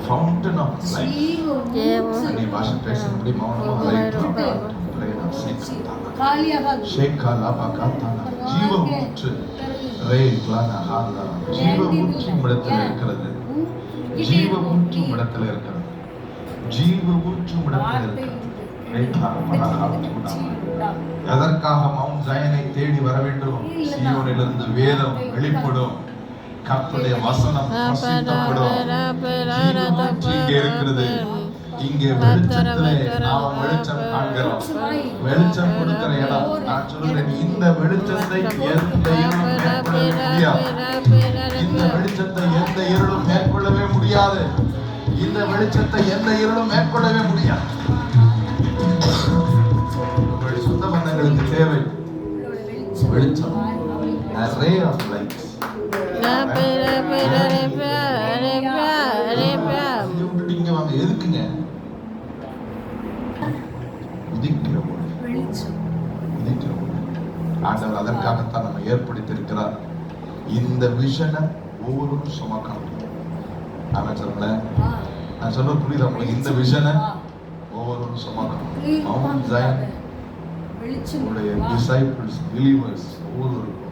Fountain of life. நீ பாஷை பேசும்படி மௌனமாக இருக்கலாம். ஜீவ ஊற்று ஜீவ ஊற்றும் இடத்துல இருக்கிறது. ஜீவ ஊற்றும் இடத்துல இருக்கிறது. ஜீவ ஊற்றும் இடத்துல இருக்கிறது. எதற்காக மவுண்ட் ஜாயனை தேடி வர வேண்டும்? சீயோனிலிருந்து வேதம் வெளிப்படும், கர்த்தருடைய வசனம் பிரசித்தப்படும். ஜீவ ஊற்று இங்கே இருக்கிறது. இங்கே வெளிச்சத்திலே நாம் வெளிச்சம் காண்கிறோம். வெளிச்சம் கொடுக்கிற இடம். நான் சொல்கிறேன், இந்த வெளிச்சத்தை எந்த இருளும் மேற்கொள்ளவே முடியாது. இந்த வெளிச்சத்தை எந்த இருளும் மேற்கொள்ளவே முடியாது. இந்த வெளிச்சத்தை எந்த இருளும் மேற்கொள்ளவே முடியாது. உங்களுடைய சொந்த பந்தங்களுக்கு தேவை வெளிச்சம். A ray of light. இங்க வாங்க. எதுக்குங்க? ஆண்டவர் அதற்காகத்தான் நம்ம ஏற்படுத்தி இருக்கிறார். இந்த விஷனை ஒவ்வொருவரும் சுமக்கணும். நான் சொல்றேன், நான் சொல்ல புரியுது உங்களுக்கு? இந்த விஷனை ஒவ்வொருவரும் சுமக்கணும். மவுண்ட் ஜாயன் உங்களுடைய டிசைபிள்ஸ், பிலீவர்ஸ் ஒவ்வொருவருக்கும்